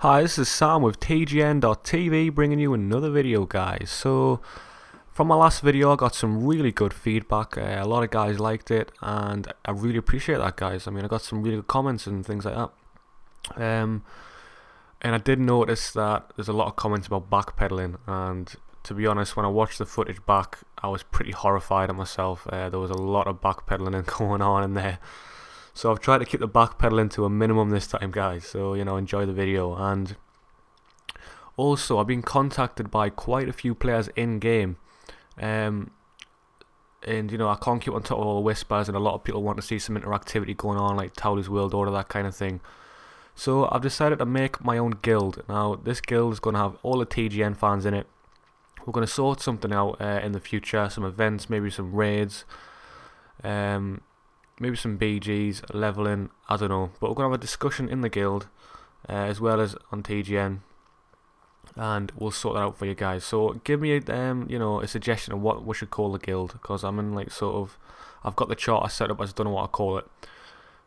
Hi, this is Sam with TGN.TV bringing you another video, guys. So, from my last video I got some really good feedback. A lot of guys liked it and I really appreciate that, guys. I mean, I got some really good comments and things like that. And I did notice that there's a lot of comments about backpedaling, and to be honest, when I watched the footage back I was pretty horrified at myself. There was a lot of backpedaling going on in there. So I've tried to keep the backpedaling to a minimum this time, guys, so enjoy the video. And also I've been contacted by quite a few players in game, and I can't keep on top of all the whispers, and a lot of people want to see some interactivity going on, like Towler's World Order, that kind of thing. So I've decided to make my own guild. Now this guild is going to have all the TGN fans in it. We're going to sort something out in the future, some events, maybe some raids, maybe some BGs, leveling, I don't know. But we're going to have a discussion in the guild as well as on TGN, and we'll sort that out for you guys. So give me a suggestion of what we should call the guild, because I'm in I've got the chart I set up, I just don't know what I call it.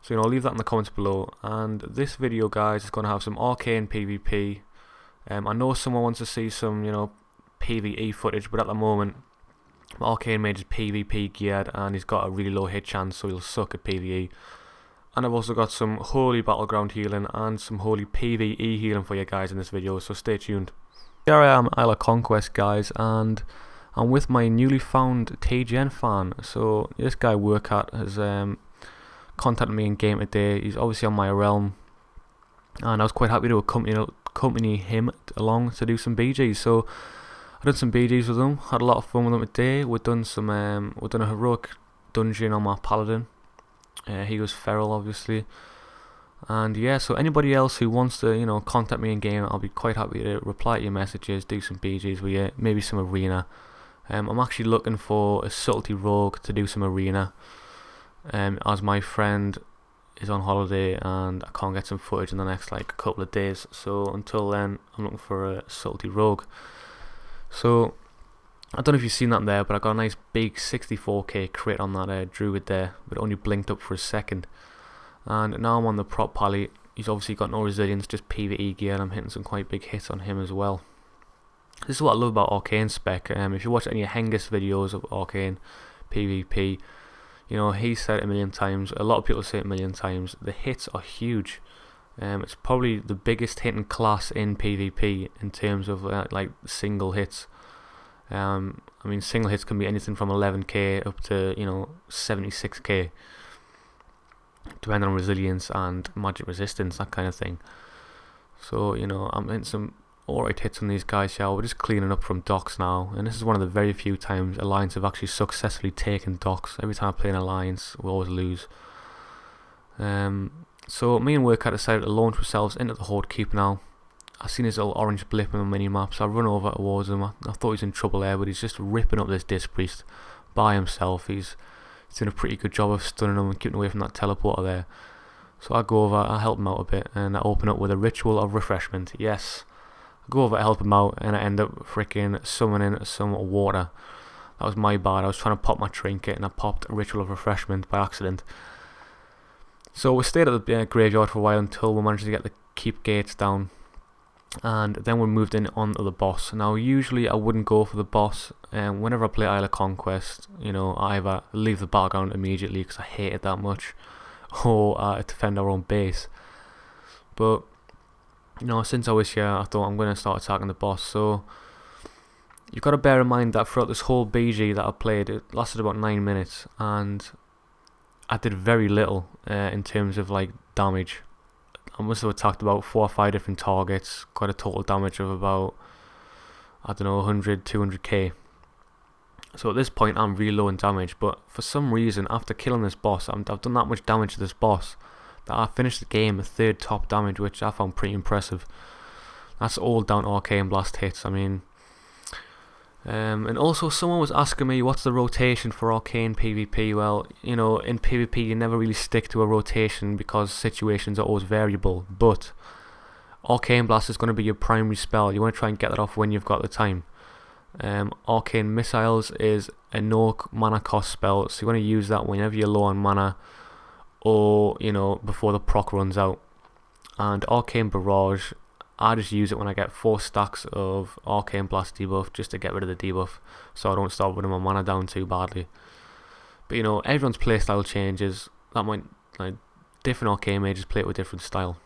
So leave that in the comments below. And this video, guys, is going to have some Arcane PvP. I know someone wants to see some PvE footage, but at the moment Arcane mage is PvP geared and he's got a really low hit chance, so he'll suck at PvE. And I've also got some holy battleground healing and some holy PvE healing for you guys in this video, so stay tuned. Here I am, Isle of Conquest, guys, and I'm with my newly found TGN fan. So this guy Warcraft has contacted me in game today. He's obviously on my realm, and I was quite happy to accompany him along to do some BGs. So I done some BGs with him, had a lot of fun with him today. We've done a heroic dungeon on my paladin. He was feral, obviously. And yeah, so anybody else who wants to contact me in game, I'll be quite happy to reply to your messages, do some BGs with you, maybe some arena. I'm actually looking for a subtlety rogue to do some arena, as my friend is on holiday and I can't get some footage in the next couple of days. So until then, I'm looking for a subtlety rogue. So I don't know if you've seen that there, but I got a nice big 64k crit on that druid there, but it only blinked up for a second. And now I'm on the Hpally. He's obviously got no resilience, just PvE gear, and I'm hitting some quite big hits on him as well. This is what I love about Arcane spec. If you watch any of Hengist videos of Arcane PvP, he said it a million times, a lot of people say it a million times, the hits are huge. It's probably the biggest hitting class in PvP in terms of single hits. I mean, single hits can be anything from 11k up to 76k, depending on resilience and magic resistance, that kind of thing. So I'm hitting some alright hits on these guys here. We're just cleaning up from docks now, and this is one of the very few times Alliance have actually successfully taken docks. Every time I play an Alliance, we always lose. So me and Workout decided to launch ourselves into the Horde Keep now. I seen his little orange blip on the mini-map, so I run over towards him. I thought he was in trouble there, but he's just ripping up this Disc Priest by himself. He's doing a pretty good job of stunning him and keeping away from that teleporter there. So I go over, I help him out a bit, and I open up with a Ritual of Refreshment. Yes, I go over to help him out, and I end up freaking summoning some water. That was my bad. I was trying to pop my trinket, and I popped a Ritual of Refreshment by accident. So we stayed at the graveyard for a while until we managed to get the keep gates down, and then we moved in onto the boss. Now usually I wouldn't go for the boss, and whenever I play Isle of Conquest, I either leave the background immediately because I hate it that much, or defend our own base. But since I was here, I thought I'm going to start attacking the boss. So you've got to bear in mind that throughout this whole BG that I played, it lasted about 9 minutes, and I did very little in terms of damage. I must have attacked about 4 or 5 different targets, got a total damage of about, I don't know, 100, 200k. So at this point I'm really low in damage, but for some reason after killing this boss, I've done that much damage to this boss that I finished the game with 3rd top damage, which I found pretty impressive. That's all down to Arcane Blast hits. I mean, and also someone was asking me what's the rotation for Arcane PvP. Well, in PvP you never really stick to a rotation because situations are always variable, but Arcane Blast is going to be your primary spell. You want to try and get that off when you've got the time. Arcane Missiles is a no mana cost spell, so you want to use that whenever you're low on mana, or before the proc runs out. And Arcane Barrage I just use it when I get 4 stacks of Arcane Blast debuff just to get rid of the debuff, so I don't start putting my mana down too badly. But you know, everyone's playstyle changes. That might, like, different Arcane mages play it with different style.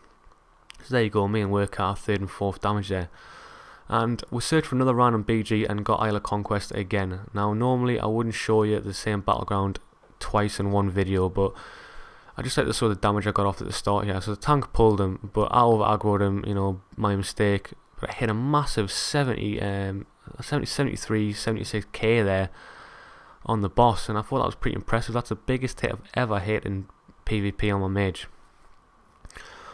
So there you go, me and Warcraft 3rd and 4th damage there. And we searched for another random BG and got Isle of Conquest again. Now normally I wouldn't show you the same battleground twice in one video, but I just like to show the damage I got off at the start here. So the tank pulled him, but I over aggroed him, you know, my mistake. But I hit a massive 73, 76k there on the boss, and I thought that was pretty impressive. That's the biggest hit I've ever hit in PvP on my mage.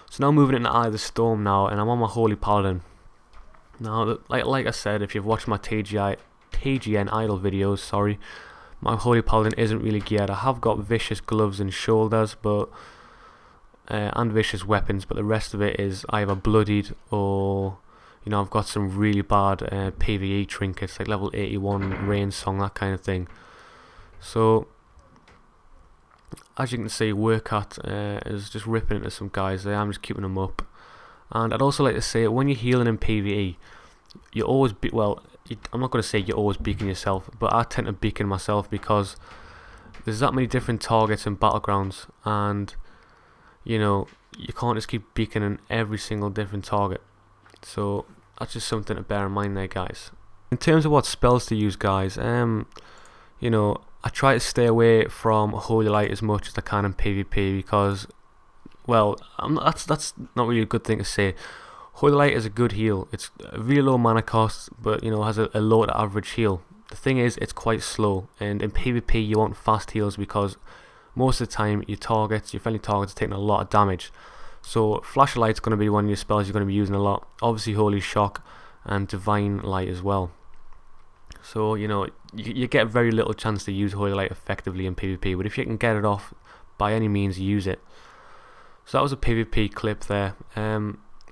So now moving into Eye of the Storm now, and I'm on my Holy Paladin. Now, like I said, if you've watched my TGN idle videos, sorry, my Holy Paladin isn't really geared. I have got vicious gloves and shoulders, but and vicious weapons, but the rest of it is either bloodied or, you know, I've got some really bad PvE trinkets like level 81 Rain Song, that kind of thing. So as you can see, Warcraft is just ripping into some guys there. I'm just keeping them up. And I'd also like to say, when you're healing in PvE, you always I'm not going to say you're always beacon yourself, but I tend to beacon myself because there's that many different targets in battlegrounds, and you know, you can't just keep beaconing every single different target. So that's just something to bear in mind there, guys. In terms of what spells to use, guys, you know, I try to stay away from Holy Light as much as I can in PvP because, well, that's not really a good thing to say. Holy Light is a good heal. It's a really low mana cost, but you know, has a low to average heal. The thing is, it's quite slow, and in PvP you want fast heals because most of the time your friendly targets are taking a lot of damage. So Flash of Light's going to be one of your spells you're going to be using a lot. Obviously Holy Shock and Divine Light as well. So you know, you get very little chance to use Holy Light effectively in PvP, but if you can get it off, by any means use it. So that was a PvP clip there.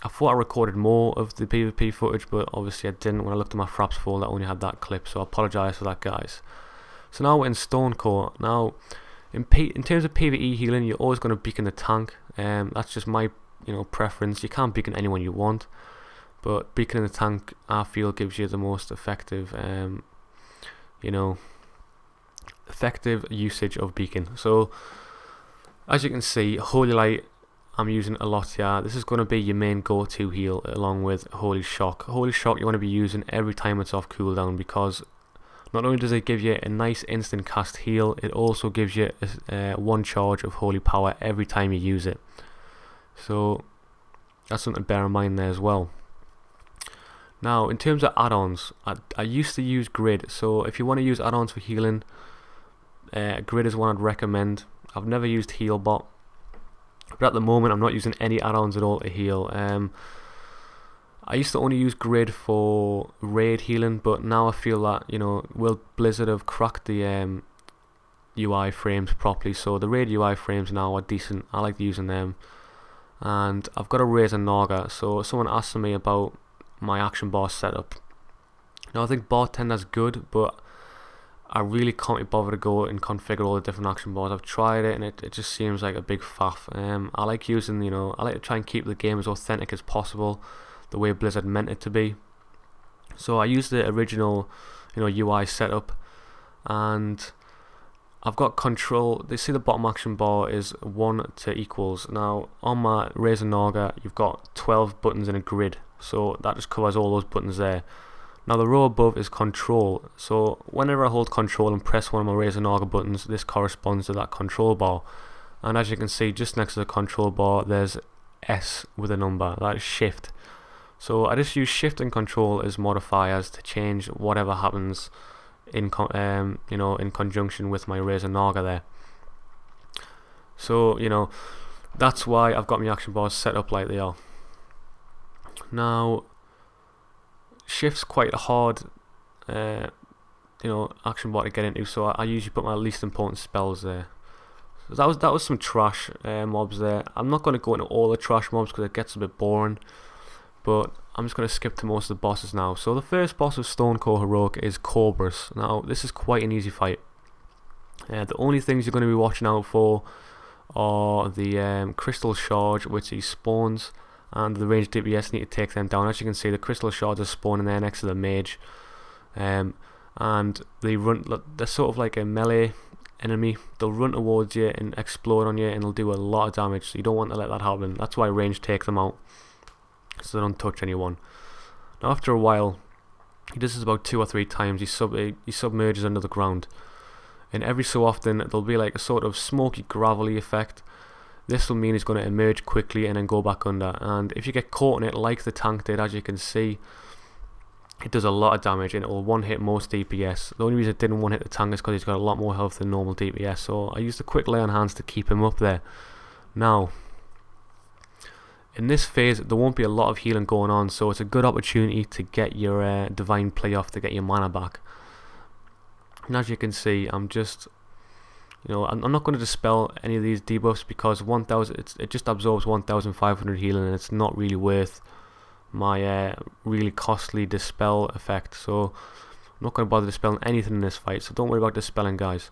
I thought I recorded more of the PvP footage, but obviously I didn't. When I looked at my fraps folder, I only had that clip, so I apologise for that, guys. So now we're in Stonecore. Now, in terms of PvE healing, you're always going to beacon the tank. That's just my preference. You can't beacon anyone you want, but beaconing the tank, I feel, gives you the most effective, effective usage of beacon. So, as you can see, Holy Light, I'm using a lot here. This is going to be your main go-to heal along with Holy Shock. Holy Shock you want to be using every time it's off cooldown, because not only does it give you a nice instant cast heal, it also gives you one charge of Holy Power every time you use it. So that's something to bear in mind there as well. Now, in terms of add-ons, I used to use Grid. So if you want to use add-ons for healing, Grid is one I'd recommend. I've never used Healbot, but at the moment I'm not using any add-ons at all to heal. I used to only use Grid for raid healing, but now I feel that, will Blizzard have cracked the UI frames properly, so the raid UI frames now are decent. I like using them. And I've got a Razor Naga, so someone asked me about my action bar setup. Now I think Bartender's good, but I really can't be bothered to go and configure all the different action bars. I've tried it and it just seems like a big faff. I like using, I like to try and keep the game as authentic as possible, the way Blizzard meant it to be. So I use the original, UI setup, and I've got control. They see the bottom action bar is 1 to equals. Now on my Razor Naga, you've got 12 buttons in a grid, so that just covers all those buttons there. Now the row above is control, so whenever I hold control and press one of my Razor Naga buttons, this corresponds to that control bar. And as you can see, just next to the control bar, there's S with a number, that is shift. So I just use shift and control as modifiers to change whatever happens in conjunction with my Razor Naga there. So that's why I've got my action bars set up like they are. Now, shift's quite a hard action bar to get into, so I usually put my least important spells there. So that was some trash mobs there. I'm not going to go into all the trash mobs because it gets a bit boring, but I'm just going to skip to most of the bosses now. So the first boss of Stonecore Heroic is Corbrus. Now this is quite an easy fight. The only things you're going to be watching out for are the Crystal Charge, which he spawns, and the ranged DPS need to take them down. As you can see, the crystal shards are spawning there next to the mage, and they're sort of like a melee enemy. They'll run towards you and explode on you, and they'll do a lot of damage, so you don't want to let that happen. That's why range takes them out, so they don't touch anyone. Now after a while, he does this about 2 or 3 times. He submerges under the ground, and every so often there'll be like a sort of smoky gravelly effect. This will mean he's going to emerge quickly and then go back under, and if you get caught in it like the tank did, as you can see, it does a lot of damage and it will one hit most DPS. The only reason it didn't one hit the tank is because he's got a lot more health than normal DPS, so I used a quick lay on hands to keep him up there. Now in this phase there won't be a lot of healing going on, so it's a good opportunity to get your divine play off, to get your mana back. And as you can see, I'm just, I'm not going to dispel any of these debuffs because 1000 it just absorbs 1500 healing, and it's not really worth my really costly dispel effect, so I'm not going to bother dispelling anything in this fight, so don't worry about dispelling, guys.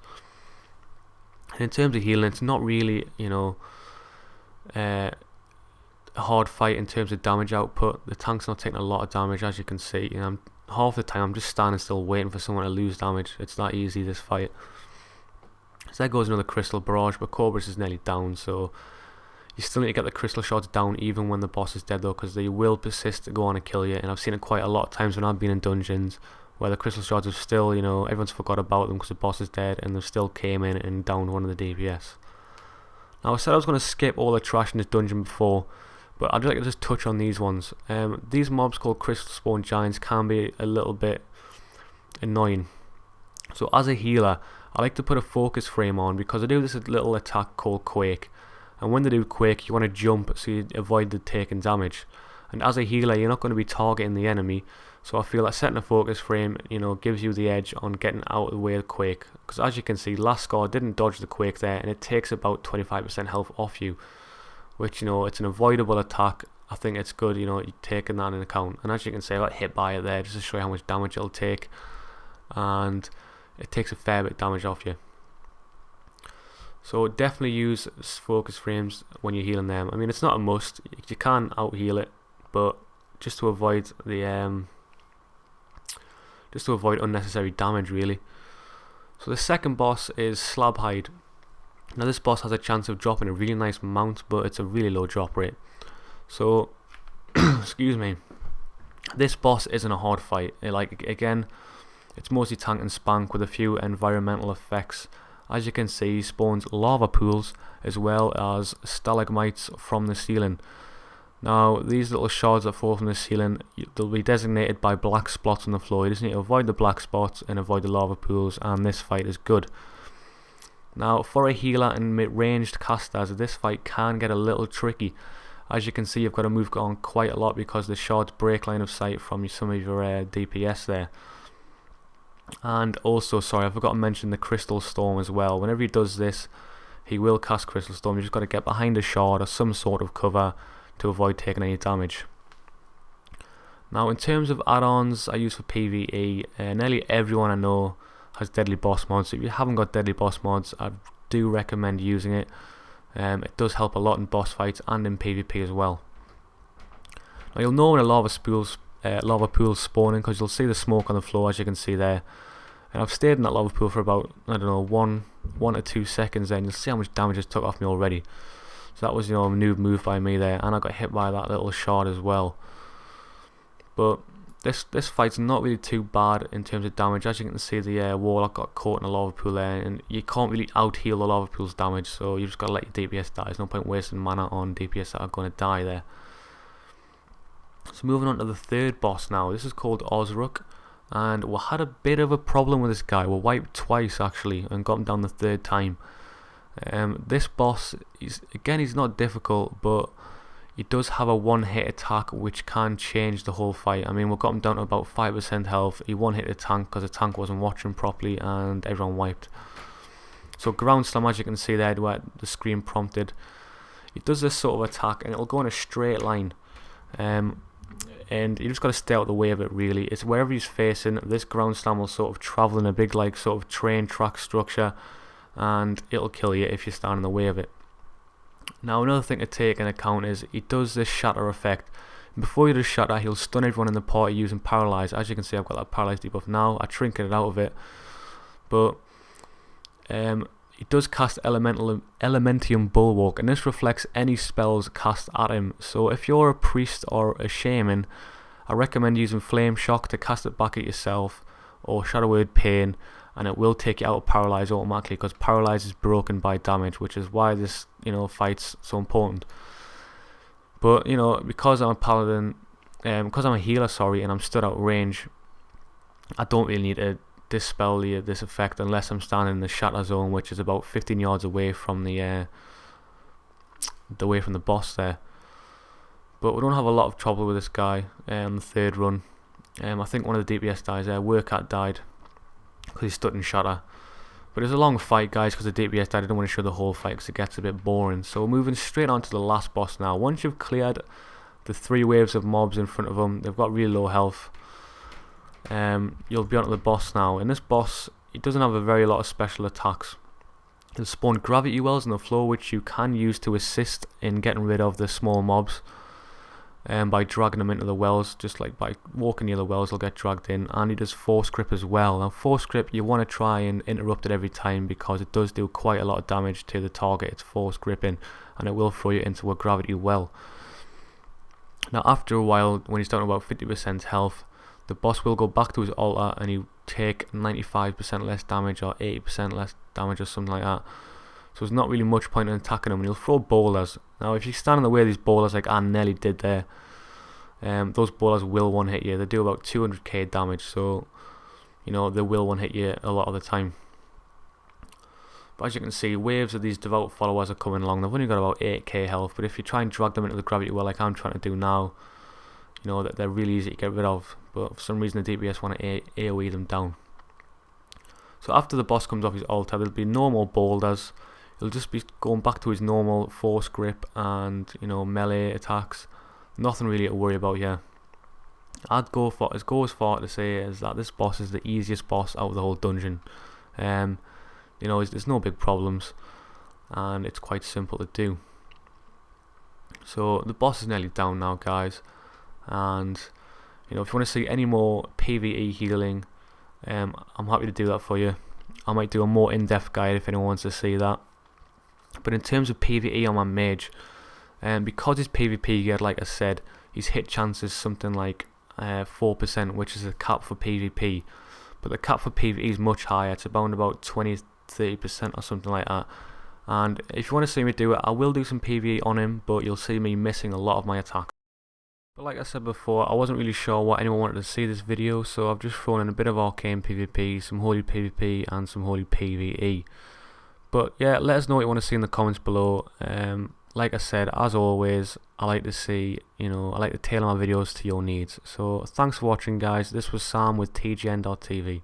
And in terms of healing, it's not really a hard fight in terms of damage output. The tank's not taking a lot of damage, as you can see, half the time I'm just standing still waiting for someone to lose damage. It's that easy, this fight. So there goes another crystal barrage, but Corvus is nearly down, so you still need to get the crystal shards down even when the boss is dead though, because they will persist to go on and kill you, and I've seen it quite a lot of times when I've been in dungeons where the crystal shards have still, everyone's forgot about them because the boss is dead, and they've still came in and downed one of the DPS. Now I said I was going to skip all the trash in this dungeon before, but I'd like to just touch on these ones. These mobs called crystal spawn giants can be a little bit annoying. So as a healer, I like to put a focus frame on because I do this little attack called Quake. And when they do Quake, you want to jump so you avoid the taking damage. And as a healer, you're not going to be targeting the enemy, so I feel like setting a focus frame, gives you the edge on getting out of the way of the Quake. Because as you can see, Last Scar didn't dodge the Quake there, and it takes about 25% health off you, which, it's an avoidable attack. I think it's good, you're taking that into account. And as you can see, I got hit by it there just to show you how much damage it'll take, and it takes a fair bit of damage off you. So definitely use focus frames when you're healing them. I mean, it's not a must. You can out heal it, but just to avoid unnecessary damage, really. So the second boss is Slabhide. Now this boss has a chance of dropping a really nice mount, but it's a really low drop rate. So, excuse me. This boss isn't a hard fight. Again, it's mostly tank and spank with a few environmental effects. As you can see, he spawns lava pools as well as stalagmites from the ceiling. Now, these little shards that fall from the ceiling, they'll be designated by black spots on the floor. You just need to avoid the black spots and avoid the lava pools, and this fight is good. Now, for a healer and mid-ranged casters, this fight can get a little tricky. As you can see, you've got to move on quite a lot because the shards break line of sight from some of your DPS there. And also, sorry, I forgot to mention the Crystal Storm as well. Whenever he does this, he will cast Crystal Storm. You just got to get behind a shard or some sort of cover to avoid taking any damage. Now, in terms of add-ons I use for PvE, nearly everyone I know has Deadly Boss mods. So if you haven't got Deadly Boss mods, I do recommend using it. It does help a lot in boss fights and in PvP as well. Now, you'll know when a lava pool's spawning because you'll see the smoke on the floor, as you can see there. And I've stayed in that lava pool for about, I don't know, one to 2 seconds there, and you'll see how much damage it's took off me already. So that was, a noob move by me there, and I got hit by that little shard as well. But this fight's not really too bad in terms of damage. As you can see, the warlock got caught in a lava pool there, and you can't really out heal the lava pool's damage, so you just got to let your DPS die. There's no point wasting mana on DPS that are going to die there. So moving on to the third boss now. This is called Osruk, and we had a bit of a problem with this guy. We wiped twice actually and got him down the third time. This boss, he's not difficult, but he does have a one-hit attack which can change the whole fight. I mean, we got him down to about 5% health. He one-hit the tank because the tank wasn't watching properly and everyone wiped. So ground slam, as you can see there where the screen prompted, he does this sort of attack and it'll go in a straight line. And you just got to stay out of the way of it really. It's wherever he's facing, this ground slam will sort of travel in a big like sort of train track structure, and it'll kill you if you stand in the way of it. Now another thing to take into account is he does this shatter effect. Before he does shatter, he'll stun everyone in the party using paralyze. As you can see, I've got that paralyze debuff now. I trinketed out of it, but he does cast Elementium Bulwark, and this reflects any spells cast at him. So if you're a priest or a shaman, I recommend using Flame Shock to cast it back at yourself, or Shadow Word Pain, and it will take you out of paralyze automatically, because paralyze is broken by damage, which is why this fight's so important. But because I'm a paladin, because I'm a healer, sorry, and I'm stood out range, I don't really need to dispel this effect unless I'm standing in the shatter zone, which is about 15 yards away from the boss there. But we don't have a lot of trouble with this guy on the third run. I think one of the DPS dies there. Warcraft died because he stood in shatter. But it's a long fight, guys, because the DPS died. I don't want to show the whole fight because it gets a bit boring. So we're moving straight on to the last boss now. Once you've cleared the 3 waves of mobs in front of them, they've got really low health. You'll be onto the boss now. And this boss, he doesn't have a very lot of special attacks. He'll spawn gravity wells on the floor, which you can use to assist in getting rid of the small mobs. By dragging them into the wells, just like by walking near the wells, they'll get dragged in. And he does Force Grip as well. Now Force Grip, you want to try and interrupt it every time, because it does do quite a lot of damage to the target it's Force Gripping, and it will throw you into a gravity well. Now after a while, when he's down to about 50% health, the boss will go back to his altar and he'll take 95% less damage or 80% less damage or something like that. So there's not really much point in attacking him, and he'll throw boulders. Now if you stand in the way of these boulders like I nearly did there, those boulders will one hit you. They do about 200k damage, so they will one hit you a lot of the time. But as you can see, waves of these devout followers are coming along. They've only got about 8k health, but if you try and drag them into the gravity well like I'm trying to do now, that they're really easy to get rid of. But for some reason the DPS want to AoE them down. So after the boss comes off his altar, there'll be no more boulders. He'll just be going back to his normal Force Grip and melee attacks. Nothing really to worry about here. I'd go as far to say is that this boss is the easiest boss out of the whole dungeon. There's no big problems, and it's quite simple to do. So the boss is nearly down now, guys. And if you want to see any more PvE healing, I'm happy to do that for you. I might do a more in-depth guide if anyone wants to see that. But in terms of PvE on my mage, because his PvP gear, like I said, his hit chance is something like 4%, which is a cap for PvP. But the cap for PvE is much higher. It's about 20-30% or something like that. And if you want to see me do it, I will do some PvE on him, but you'll see me missing a lot of my attacks. But like I said before, I wasn't really sure what anyone wanted to see this video, so I've just thrown in a bit of Arcane PvP, some Holy PvP, and some Holy PvE. But yeah, let us know what you want to see in the comments below. Like I said, as always, I like to tailor my videos to your needs. So thanks for watching, guys. This was Sam with TGN.TV.